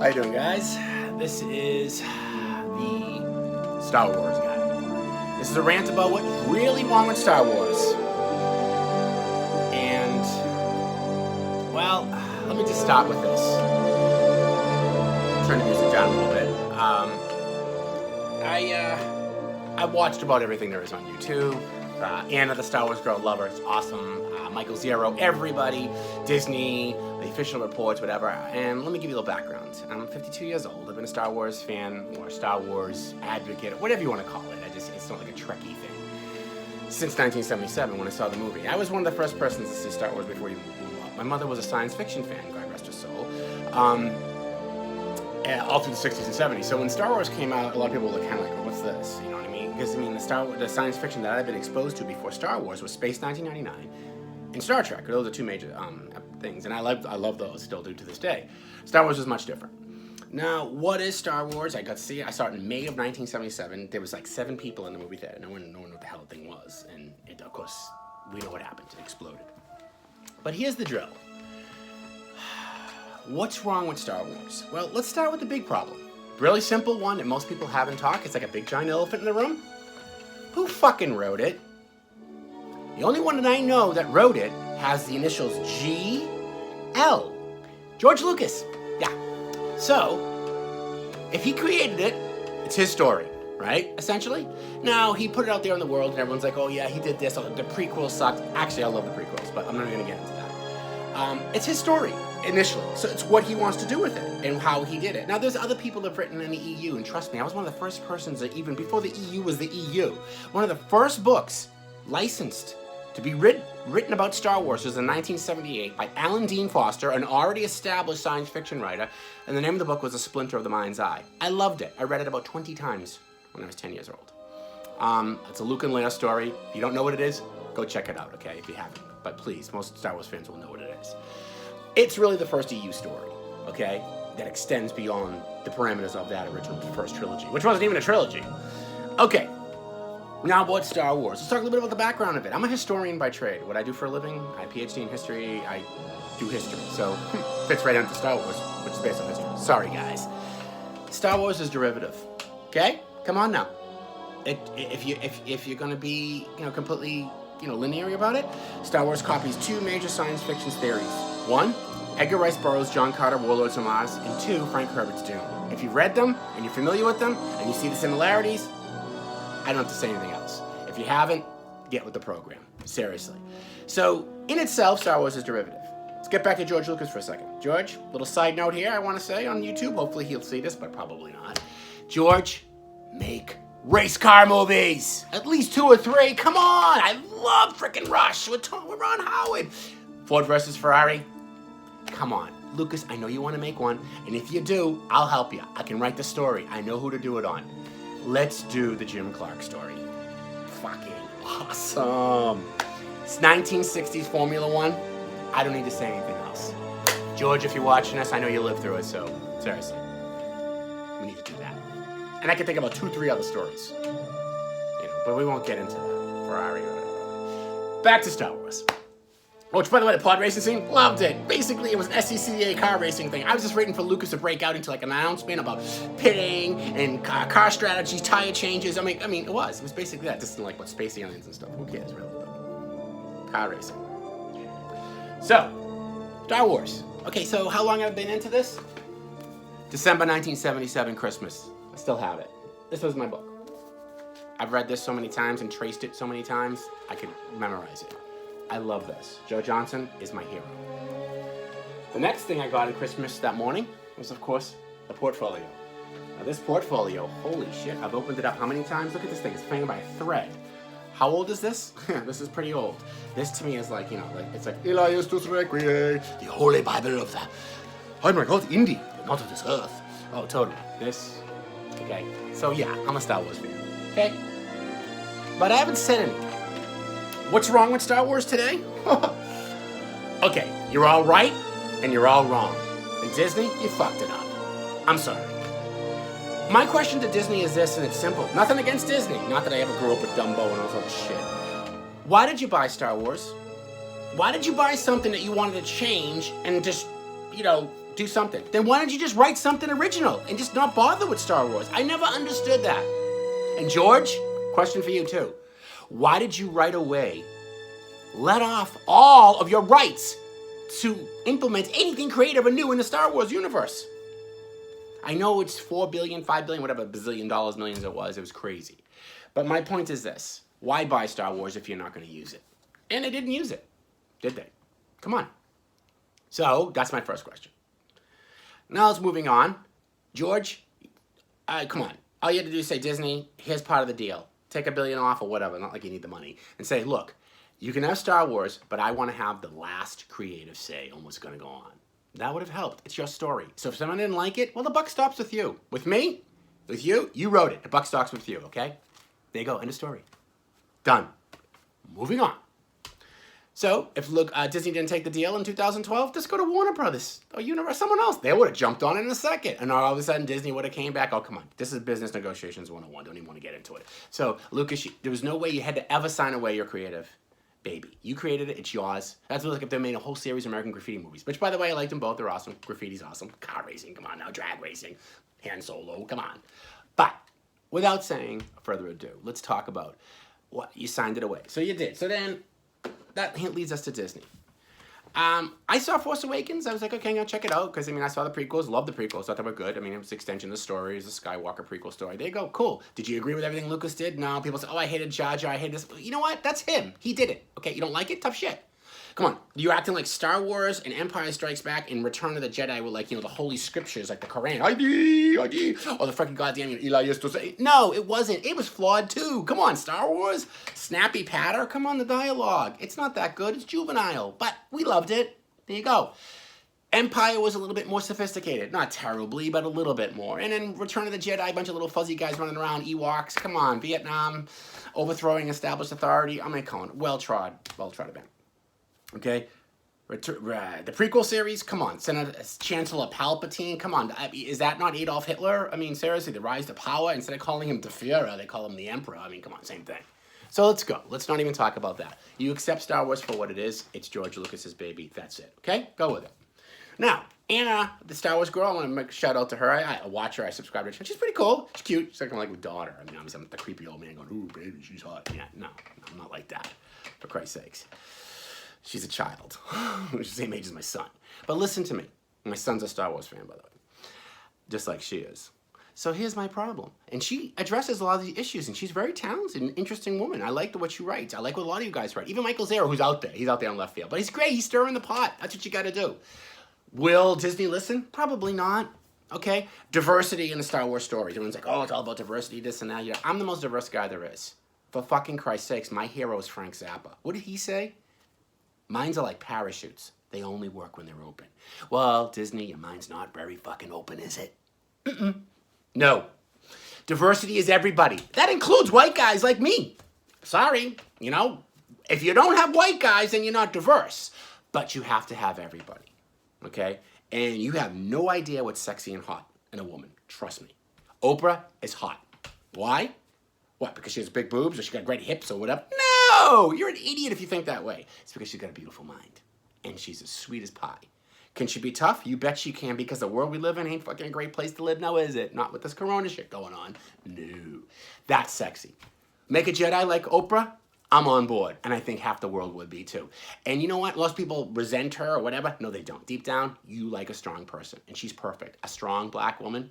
How you doing, guys? This is the Star Wars guy. This is a rant about what's really wrong with Star Wars. And, well, let me just start with this. Turn the music down a little bit. I watched about everything there is on YouTube. Anna, the Star Wars girl, love her. It's awesome. Michael Zero, everybody, Disney, the official reports, whatever. And let me give you a little background. I'm 52 years old. I've been a Star Wars fan or a Star Wars advocate, whatever you want to call it. It's not like a Trekkie thing. Since 1977, when I saw the movie. I was one of the first persons to see Star Wars before you blew up. My mother was a science fiction fan, God rest her soul. All through the 60s and 70s. So when Star Wars came out, a lot of people were kind of like, well, what's this? You know what I mean? Because, I mean, the science fiction that I've been exposed to before Star Wars was Space 1999 and Star Trek. Those are two major things, and I love those, still do to this day. Star Wars is much different. Now, what is Star Wars? I got to see it. I saw it in May of 1977. There was like 7 people in the movie theater. No one knew what the hell the thing was. And, of course, we know what happened. It exploded. But here's the drill. What's wrong with Star Wars? Well, let's start with the big problem. Really simple one that most people haven't talked. It's like a big giant elephant in the room. Who fucking wrote it? The only one that I know that wrote it has the initials G.L. George Lucas. Yeah. So, if he created it, it's his story, right? Essentially. Now, he put it out there in the world and everyone's like, oh yeah, he did this. Oh, the prequels sucked. Actually, I love the prequels, but I'm not going to get into that. It's his story, initially. So it's what he wants to do with it and how he did it. Now, there's other people that have written in the EU, and trust me, I was one of the first persons that even before the EU was the EU, one of the first books licensed to be written about Star Wars was in 1978 by Alan Dean Foster, an already established science fiction writer, and the name of the book was A Splinter of the Mind's Eye. I loved it. I read it about 20 times when I was 10 years old. It's a Luke and Leia story. If you don't know what it is, go check it out, okay, if you haven't. But please, most Star Wars fans will know what it is. It's really the first EU story, okay, that extends beyond the parameters of that original first trilogy, which wasn't even a trilogy. Okay, now about Star Wars. Let's talk a little bit about the background of it. I'm a historian by trade. What I do for a living, I have a PhD in history, I do history. So, fits right into Star Wars, which is based on history. Sorry, guys. Star Wars is derivative, okay? Come on now. If you're going to be, completely, linear about it, Star Wars copies 2 major science fiction theories. 1, Edgar Rice Burroughs' John Carter, Warlords of Mars, and 2, Frank Herbert's Dune. If you've read them, and you're familiar with them, and you see the similarities, I don't have to say anything else. If you haven't, get with the program. Seriously. So, in itself, Star Wars is derivative. Let's get back to George Lucas for a second. George, little side note here I want to say on YouTube. Hopefully he'll see this, but probably not. George, make race car movies. At least 2 or 3. Come on. I love frickin' Rush with Ron Howard. Ford versus Ferrari. Come on. Lucas, I know you want to make one. And if you do, I'll help you. I can write the story. I know who to do it on. Let's do the Jim Clark story. Fucking awesome. It's 1960s Formula One. I don't need to say anything else. George, if you're watching us, I know you lived through it, so seriously. We need to do that. And I can think about 2, 3 other stories. But we won't get into that. Ferrari or whatever. Back to Star Wars. Which, by the way, the pod racing scene, loved it. Basically, it was an SCCA car racing thing. I was just waiting for Lucas to break out into like an announcement about pitting and car strategies, tire changes. I mean, it was basically that. Just like what space aliens and stuff. Who cares, really? But car racing. So, Star Wars. Okay, so how long have I been into this? December 1977, Christmas. I still have it. This was my book. I've read this so many times and traced it so many times, I could memorize it. I love this. Joe Johnson is my hero. The next thing I got at Christmas that morning was, of course, the portfolio. Now this portfolio, holy shit, I've opened it up how many times? Look at this thing, it's hanging by a thread. How old is this? This is pretty old. This to me is like, it's like, Illa Justus Requiem, the Holy Bible of the, oh my God, Indy, not of this earth. Oh, totally. This, okay. So yeah, I'm a Star Wars fan, okay? But I haven't said anything. What's wrong with Star Wars today? Okay, you're all right and you're all wrong. And Disney, you fucked it up. I'm sorry. My question to Disney is this, and it's simple. Nothing against Disney. Not that I ever grew up with Dumbo and all that shit. Why did you buy Star Wars? Why did you buy something that you wanted to change and just, do something. Then why don't you just write something original and just not bother with Star Wars? I never understood that. And George, question for you too. Why did you right away let off all of your rights to implement anything creative or new in the Star Wars universe? I know it's $4 billion, $5 billion, whatever, bazillion dollars, millions it was crazy. But my point is this. Why buy Star Wars if you're not going to use it? And they didn't use it, did they? Come on. So, that's my first question. Now let's moving on. George, come on. All you have to do is say, Disney, here's part of the deal. Take $1 billion off or whatever, not like you need the money. And say, look, you can have Star Wars, but I want to have the last creative say on what's going to go on. That would have helped. It's your story. So if someone didn't like it, well, the buck stops with you. With me? With you? You wrote it. The buck stops with you, okay? There you go. End of story. Done. Moving on. So if Disney didn't take the deal in 2012, just go to Warner Brothers or Universal, someone else. They would have jumped on it in a second. And all of a sudden, Disney would have came back. Oh, come on. This is business negotiations 101. Don't even want to get into it. So, Lucas, there was no way you had to ever sign away your creative baby. You created it. It's yours. That's like if they made a whole series of American Graffiti movies, which, by the way, I liked them both. They're awesome. Graffiti's awesome. Car racing. Come on now. Drag racing. Han Solo. Come on. But without saying further ado, let's talk about what you signed it away. So you did. So then that leads us to Disney. I saw Force Awakens. I was like, okay, I'm going to check it out. Because, I mean, I saw the prequels. Loved the prequels. Thought they were good. I mean, it was an extension of the story. It was a Skywalker prequel story. There you go. Cool. Did you agree with everything Lucas did? No. People say, oh, I hated Jar Jar. I hated this. You know what? That's him. He did it. Okay, you don't like it? Tough shit. Come on. You're acting like Star Wars and Empire Strikes Back and Return of the Jedi were like, you know, the holy scriptures, like the Quran. ID, or the fucking goddamn Eli used to say. No, it wasn't. It was flawed too. Come on, Star Wars. Snappy patter. Come on, the dialogue. It's not that good. It's juvenile. But we loved it. There you go. Empire was a little bit more sophisticated. Not terribly, but a little bit more. And then Return of the Jedi, a bunch of little fuzzy guys running around, Ewoks. Come on, Vietnam, overthrowing established authority. I mean, come on, well-trod event. Okay? The prequel series, come on. Senator Chancellor Palpatine, come on. Is that not Adolf Hitler? I mean, seriously, the rise to power, instead of calling him the Führer, they call him the Emperor. I mean, come on, same thing. So let's go. Let's not even talk about that. You accept Star Wars for what it is. It's George Lucas's baby. That's it. Okay? Go with it. Now, Anna, the Star Wars girl, I want to make a shout out to her. I watch her. I subscribe to her. She's pretty cool. She's cute. She's like my daughter. I mean, I'm the creepy old man going, ooh, baby, she's hot. Yeah, no, I'm not like that. For Christ's sakes. She's a child. She's the same age as my son. But listen to me. My son's a Star Wars fan, by the way. Just like she is. So here's my problem. And she addresses a lot of these issues, and she's a very talented and interesting woman. I like what she writes. I like what a lot of you guys write. Even Michael Zara, who's out there. He's out there on left field. But he's great. He's stirring the pot. That's what you got to do. Will Disney listen? Probably not. Okay? Diversity in the Star Wars stories. Everyone's like, oh, it's all about diversity, this and that. Yeah, I'm the most diverse guy there is. For fucking Christ's sakes, my hero is Frank Zappa. What did he say? Minds are like parachutes. They only work when they're open. Well, Disney, your mind's not very fucking open, is it? No. Diversity is everybody. That includes white guys like me. Sorry, you know, if you don't have white guys, then you're not diverse. But you have to have everybody, okay? And you have no idea what's sexy and hot in a woman. Trust me. Oprah is hot. Why? What, because she has big boobs or she got great hips or whatever? No! You're an idiot if you think that way. It's because she's got a beautiful mind. And she's as sweet as pie. Can she be tough? You bet she can, because the world we live in ain't fucking a great place to live now, is it? Not with this corona shit going on. No. That's sexy. Make a Jedi like Oprah? I'm on board. And I think half the world would be too. And you know what? Most people resent her or whatever. No, they don't. Deep down, you like a strong person. And she's perfect. A strong black woman?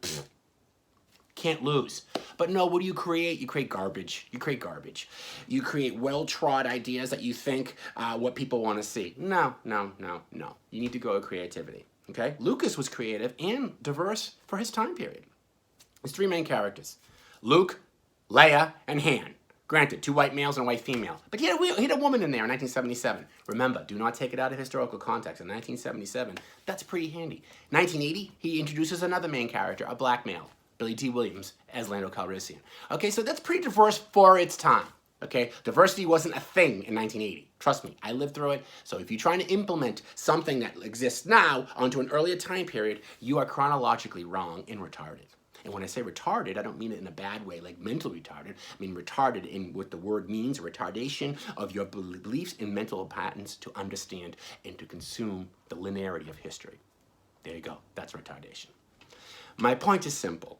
Can't lose. But no, what do you create? You create garbage. You create garbage. You create well-trod ideas that you think what people want to see. No, no, no, no. You need to go with creativity, okay? Lucas was creative and diverse for his time period. There's three main characters. Luke, Leia, and Han. Granted, 2 white males and a white female. But he had a woman in there in 1977. Remember, do not take it out of historical context. In 1977, that's pretty handy. 1980, he introduces another main character, a black male. Billy D. Williams as Lando Calrissian. Okay, so that's pretty diverse for its time. Okay, diversity wasn't a thing in 1980. Trust me, I lived through it. So if you're trying to implement something that exists now onto an earlier time period, you are chronologically wrong and retarded. And when I say retarded, I don't mean it in a bad way, like mental retarded. I mean retarded in what the word means, a retardation of your beliefs and mental patterns to understand and to consume the linearity of history. There you go. That's retardation. My point is simple.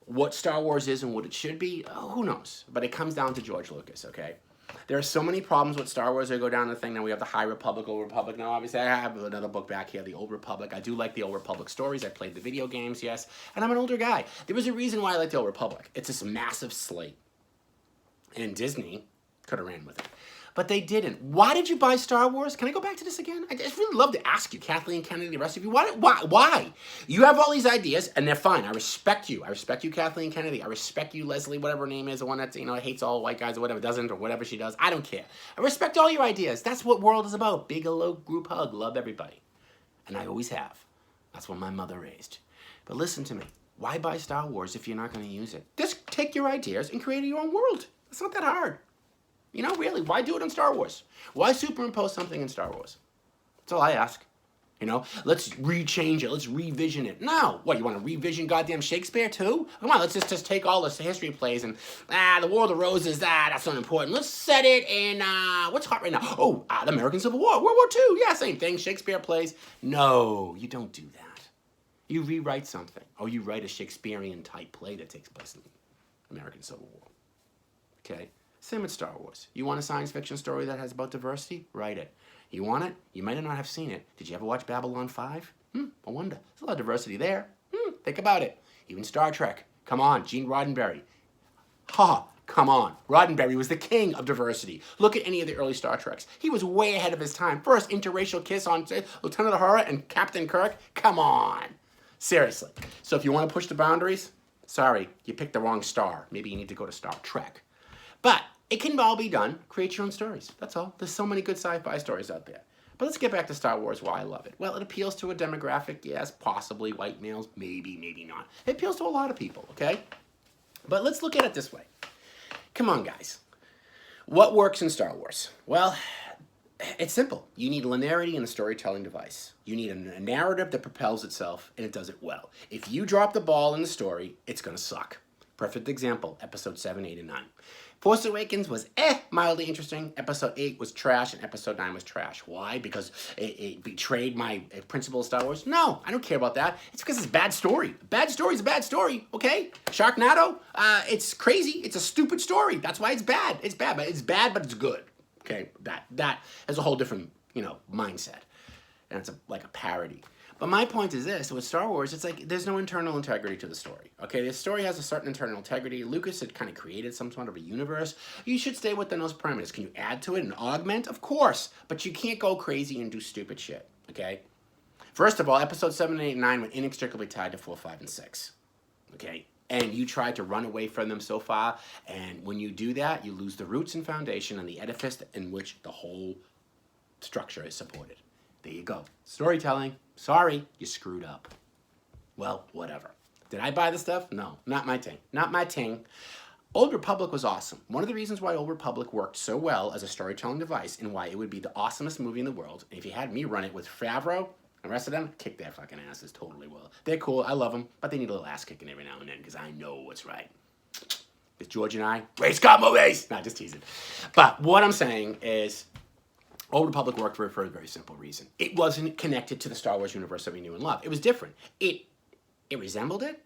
What Star Wars is and what it should be, who knows? But it comes down to George Lucas, okay? There are so many problems with Star Wars. I go down the thing. Now we have the High Republic, Old Republic. Now, obviously, I have another book back here, the Old Republic. I do like the Old Republic stories. I played the video games, yes. And I'm an older guy. There was a reason why I like the Old Republic. It's this massive slate. And Disney could have ran with it. But they didn't. Why did you buy Star Wars? Can I go back to this again? I just really love to ask you, Kathleen Kennedy, the rest of you. Why? You have all these ideas, and they're fine. I respect you. I respect you, Kathleen Kennedy. I respect you, Leslie, whatever her name is, the one that, hates all white guys or whatever, doesn't, or whatever she does. I don't care. I respect all your ideas. That's what world is about. Big, group hug. Love everybody. And I always have. That's what my mother raised. But listen to me. Why buy Star Wars if you're not going to use it? Just take your ideas and create your own world. It's not that hard. Really, why do it in Star Wars? Why superimpose something in Star Wars? That's all I ask. Let's rechange it. Let's revision it. No. What, you want to revision goddamn Shakespeare too? Come on, let's just take all the history plays and, the War of the Roses, that's not important. Let's set it in, what's hot right now? Oh, the American Civil War, World War II. Yeah, same thing, Shakespeare plays. No, you don't do that. You rewrite something. Or you write a Shakespearean type play that takes place in the American Civil War. Okay? Same with Star Wars. You want a science fiction story that has about diversity? Write it. You want it? You might not have seen it. Did you ever watch Babylon 5? I wonder. There's a lot of diversity there. Think about it. Even Star Trek. Come on, Gene Roddenberry. Come on. Roddenberry was the king of diversity. Look at any of the early Star Treks. He was way ahead of his time. First interracial kiss on Lieutenant Uhura and Captain Kirk. Come on. Seriously. So if you want to push the boundaries, sorry, you picked the wrong star. Maybe you need to go to Star Trek. But it can all be done. Create your own stories. That's all. There's so many good sci-fi stories out there. But let's get back to Star Wars, why I love it. Well, it appeals to a demographic, yes, possibly white males, maybe, maybe not. It appeals to a lot of people, okay? But let's look at it this way. Come on, guys. What works in Star Wars? Well, it's simple. You need linearity in a storytelling device. You need a narrative that propels itself, and it does it well. If you drop the ball in the story, it's going to suck. Perfect example, episode 7, 8, and 9. Force Awakens was mildly interesting. Episode 8 was trash, and episode 9 was trash. Why? Because it betrayed my principle of Star Wars? No, I don't care about that. It's because it's a bad story. A bad story is a bad story, okay? Sharknado, it's crazy. It's a stupid story. That's why it's bad. It's bad, but it's good. Okay, that has a whole different, mindset. And it's like a parody. But my point is this, with Star Wars, it's like there's no internal integrity to the story. Okay, the story has a certain internal integrity. Lucas had kind of created some sort of a universe. You should stay within those parameters. Can you add to it and augment? Of course. But you can't go crazy and do stupid shit. Okay? First of all, episode 7, 8, and 9 were inextricably tied to 4, 5, and 6. Okay? And you tried to run away from them so far. And when you do that, you lose the roots and foundation and the edifice in which the whole structure is supported. There you go. Storytelling. Sorry, you screwed up. Well, whatever. Did I buy the stuff? No, not my thing. Not my thing. Old Republic was awesome. One of the reasons why Old Republic worked so well as a storytelling device and why it would be the awesomest movie in the world, and if you had me run it with Favreau and the rest of them, kick their fucking asses totally will. They're cool. I love them, but they need a little ass kicking every now and then because I know what's right. Because George and I, race car movies! Not just teasing. But what I'm saying is, Old Republic worked for a very simple reason. It wasn't connected to the Star Wars universe that we knew and loved. It was different. It resembled it,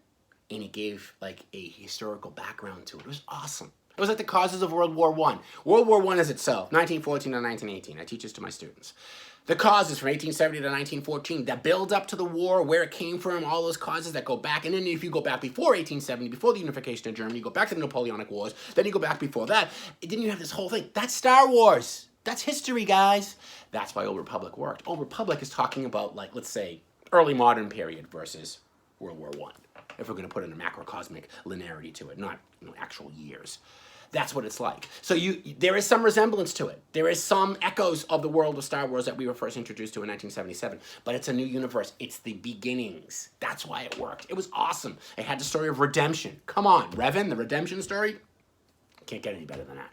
and it gave like a historical background to it. It was awesome. It was like the causes of World War I. World War I is itself, 1914 to 1918. I teach this to my students. The causes from 1870 to 1914 that build up to the war, where it came from, all those causes that go back. And then if you go back before 1870, before the unification of Germany, you go back to the Napoleonic Wars, then you go back before that, then you have this whole thing. That's Star Wars. That's history, guys. That's why Old Republic worked. Old Republic is talking about, like, let's say, early modern period versus World War I. If we're going to put in a macrocosmic linearity to it, not actual years. That's what it's like. So there is some resemblance to it. There is some echoes of the world of Star Wars that we were first introduced to in 1977. But it's a new universe. It's the beginnings. That's why it worked. It was awesome. It had the story of redemption. Come on, Revan, the redemption story? Can't get any better than that.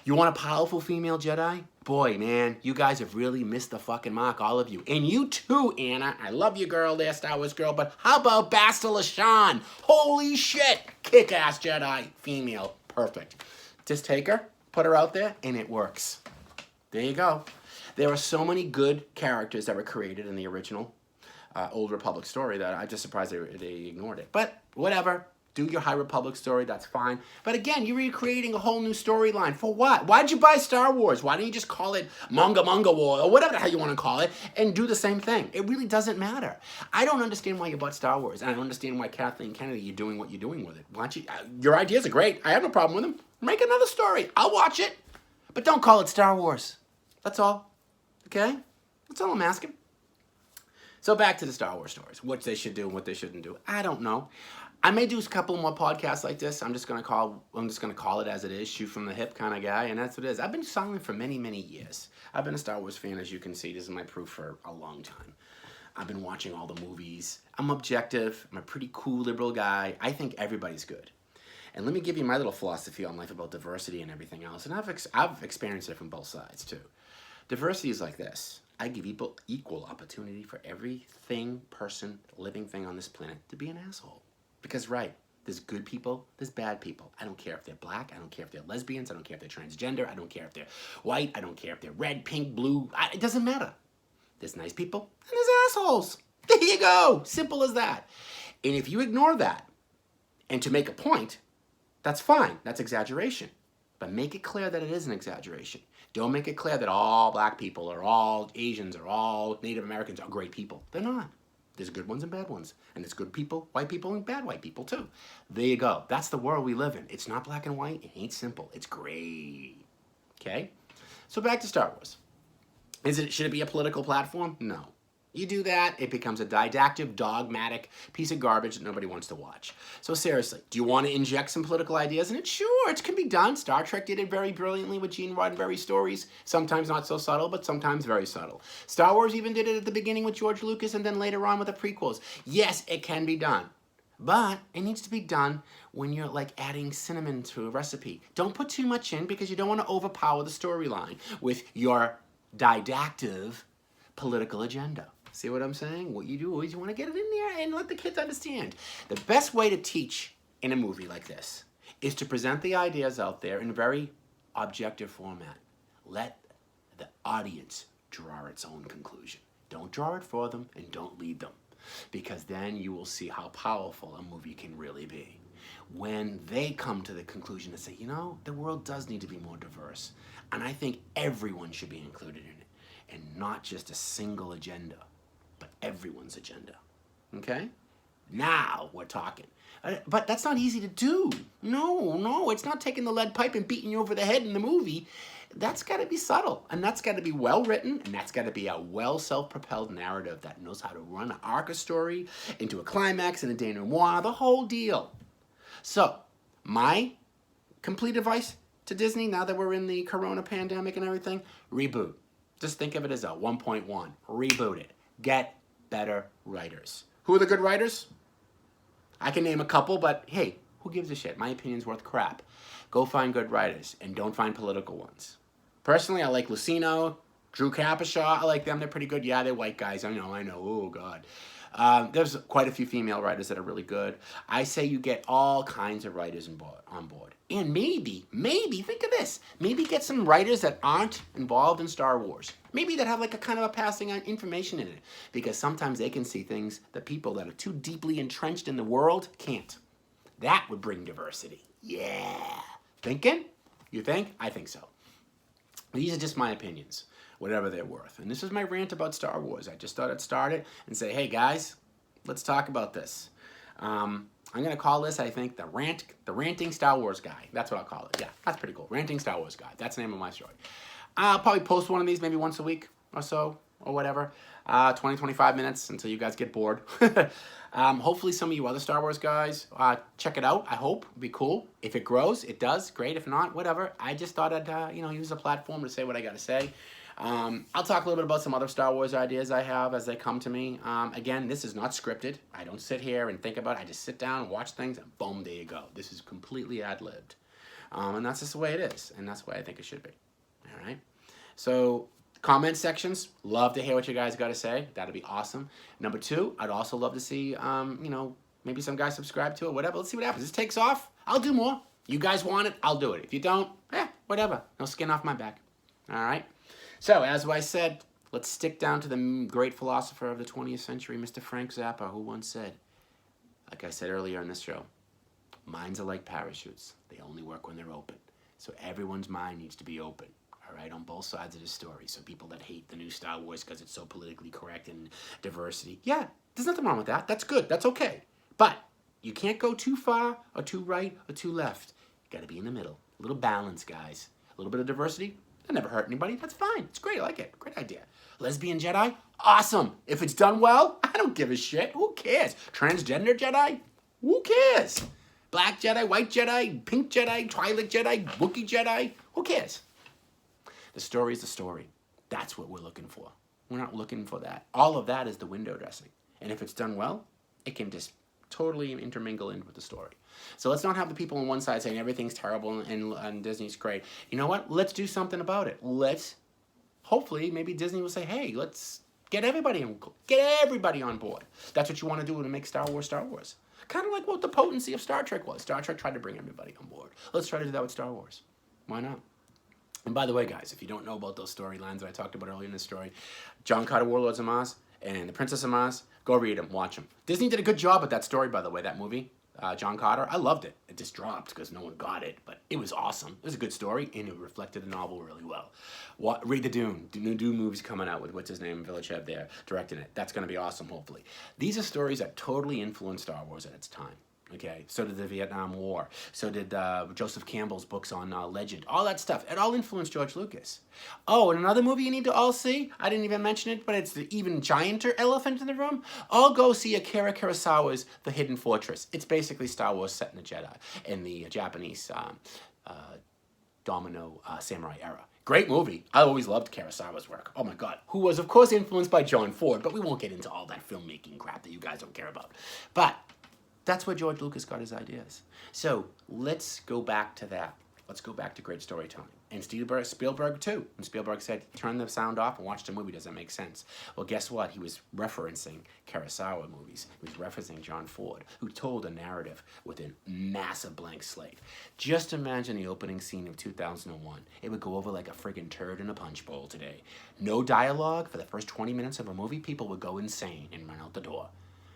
You want a powerful female Jedi? Boy, man, you guys have really missed the fucking mark, all of you. And you too, Anna. I love you, girl there, Star Wars girl, but how about Bastila Shan? Holy shit! Kick-ass Jedi, female, perfect. Just take her, put her out there, and it works. There you go. There are so many good characters that were created in the original Old Republic story that I'm just surprised they ignored it. But whatever. Do your High Republic story, that's fine. But again, you're recreating a whole new storyline. For what? Why'd you buy Star Wars? Why don't you just call it Manga War or whatever the hell you want to call it and do the same thing? It really doesn't matter. I don't understand why you bought Star Wars, and I don't understand why Kathleen Kennedy, you're doing what you're doing with it. Why don't you, your ideas are great. I have no problem with them. Make another story. I'll watch it. But don't call it Star Wars. That's all. Okay? That's all I'm asking. So back to the Star Wars stories. What they should do and what they shouldn't do. I don't know. I may do a couple more podcasts like this. I'm just gonna call it as it is, shoot from the hip kind of guy, and that's what it is. I've been silent for many, many years. I've been a Star Wars fan, as you can see. This is my proof for a long time. I've been watching all the movies. I'm objective. I'm a pretty cool liberal guy. I think everybody's good. And let me give you my little philosophy on life about diversity and everything else. And I've experienced it from both sides too. Diversity is like this. I give people equal opportunity for everything, person, living thing on this planet to be an asshole. Because, right, there's good people, there's bad people. I don't care if they're black, I don't care if they're lesbians, I don't care if they're transgender, I don't care if they're white, I don't care if they're red, pink, blue, it doesn't matter. There's nice people and there's assholes. There you go, simple as that. And if you ignore that, and to make a point, that's fine, that's exaggeration. But make it clear that it is an exaggeration. Don't make it clear that all black people or all Asians or all Native Americans are great people. They're not. There's good ones and bad ones. And there's good people, white people, and bad white people too. There you go. That's the world we live in. It's not black and white. It ain't simple. It's gray. Okay? So back to Star Wars. Should it be a political platform? No. You do that, it becomes a didactic, dogmatic piece of garbage that nobody wants to watch. So seriously, do you want to inject some political ideas in it? Sure, it can be done. Star Trek did it very brilliantly with Gene Roddenberry stories. Sometimes not so subtle, but sometimes very subtle. Star Wars even did it at the beginning with George Lucas and then later on with the prequels. Yes, it can be done. But it needs to be done when you're like adding cinnamon to a recipe. Don't put too much in because you don't want to overpower the storyline with your didactic political agenda. See what I'm saying? What you do is you want to get it in there and let the kids understand. The best way to teach in a movie like this is to present the ideas out there in a very objective format. Let the audience draw its own conclusion. Don't draw it for them and don't lead them, because then you will see how powerful a movie can really be. When they come to the conclusion and say, you know, the world does need to be more diverse, and I think everyone should be included in it, and not just a single agenda, but everyone's agenda. Okay? Now we're talking. But that's not easy to do. No, it's not taking the lead pipe and beating you over the head in the movie. That's got to be subtle, and that's got to be well written, and that's got to be a well self-propelled narrative that knows how to run an arc of story into a climax and a denouement, the whole deal. So, my complete advice to Disney, now that we're in the corona pandemic and everything, reboot. Just think of it as a 1.1. Reboot it. Get better writers. Who are the good writers? I can name a couple, but hey, who gives a shit? My opinion's worth crap. Go find good writers and don't find political ones. Personally, I like Lucino, Drew Capashaw. I like them. They're pretty good. Yeah, they're white guys. I know. Oh, God. There's quite a few female writers that are really good. I say you get all kinds of writers on board. And maybe, think of this. Maybe get some writers that aren't involved in Star Wars. Maybe that have like a kind of a passing on information in it. Because sometimes they can see things that people that are too deeply entrenched in the world can't. That would bring diversity. Yeah. Thinking? You think? I think so. These are just my opinions, whatever they're worth. And this is my rant about Star Wars. I just thought I'd start it and say, hey guys, let's talk about this. I'm going to call this, I think, the Ranting Star Wars Guy. That's what I'll call it. Yeah, that's pretty cool. Ranting Star Wars Guy. That's the name of my story. I'll probably post one of these maybe once a week or so, or whatever. 20, 25 minutes until you guys get bored. Hopefully some of you other Star Wars guys check it out. I hope. It'd be cool. If it grows, it does. Great. If not, whatever. I just thought I'd use a platform to say what I got to say. I'll talk a little bit about some other Star Wars ideas I have as they come to me. Again, this is not scripted. I don't sit here and think about it. I just sit down and watch things and boom, there you go. This is completely ad-libbed. And that's just the way it is. And that's the way I think it should be. All right? So, comment sections. Love to hear what you guys got to say. That'd be awesome. Number 2, I'd also love to see, maybe some guys subscribe to it, whatever. Let's see what happens. This takes off. I'll do more. You guys want it, I'll do it. If you don't, whatever. No skin off my back. All right? So, as I said, Let's stick down to the great philosopher of the 20th century, Mr. Frank Zappa, who once said, like I said earlier in this show, minds are like parachutes. They only work when they're open. So everyone's mind needs to be open, all right, on both sides of the story. So people that hate the new Star Wars because it's so politically correct and diversity, yeah, there's nothing wrong with that. That's good. That's okay. But you can't go too far or too right or too left. You got to be in the middle. A little balance, guys. A little bit of diversity. That never hurt anybody. That's fine. It's great. I like it. Great idea. Lesbian Jedi? Awesome. If it's done well, I don't give a shit. Who cares? Transgender Jedi? Who cares? Black Jedi, white Jedi, pink Jedi, Twilight Jedi, Wookiee Jedi? Who cares? The story is the story. That's what we're looking for. We're not looking for that. All of that is the window dressing. And if it's done well, it can just totally intermingle in with the story. So let's not have the people on one side saying everything's terrible and Disney's great. You know what? Let's do something about it. Hopefully, maybe Disney will say, hey, let's get everybody on board. That's what you want to do to make Star Wars Star Wars. Kind of like what the potency of Star Trek was. Star Trek tried to bring everybody on board. Let's try to do that with Star Wars. Why not? And by the way, guys, if you don't know about those storylines that I talked about earlier in the story, John Carter, Warlords of Mars, and The Princess of Mars, go read them, watch them. Disney did a good job with that story, by the way, that movie, John Carter. I loved it. It just dropped because no one got it, but it was awesome. It was a good story, and it reflected the novel really well. Read the Dune. The new Dune movie's coming out with, what's his name, Villeneuve there, directing it. That's going to be awesome, hopefully. These are stories that totally influenced Star Wars at its time. Okay, so did the Vietnam War. So did Joseph Campbell's books on Legend. All that stuff. It all influenced George Lucas. Oh, and another movie you need to all see. I didn't even mention it, but it's the even gianter elephant in the room. All go see Akira Kurosawa's The Hidden Fortress. It's basically Star Wars set in the Jedi, in the Japanese domino samurai era. Great movie. I always loved Kurosawa's work. Oh my God. Who was, of course, influenced by John Ford, but we won't get into all that filmmaking crap that you guys don't care about. But that's where George Lucas got his ideas. So let's go back to that. Let's go back to great storytelling. And Spielberg too. And Spielberg said, turn the sound off and watch the movie. Does that make sense? Well, guess what? He was referencing Kurosawa movies. He was referencing John Ford, who told a narrative with a massive blank slate. Just imagine the opening scene of 2001. It would go over like a friggin' turd in a punch bowl today. No dialogue for the first 20 minutes of a movie. People would go insane and run out the door.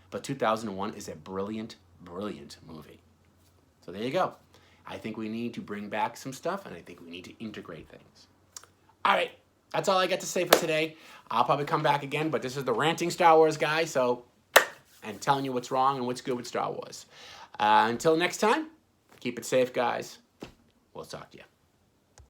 But 2001 is a brilliant, brilliant movie. So there you go. I think we need to bring back some stuff, and I think we need to integrate things. All right, that's all I got to say for today. I'll probably come back again, but this is the Ranting Star Wars guy, so I'm telling you what's wrong and what's good with Star Wars. Until next time, keep it safe, guys. We'll talk to you.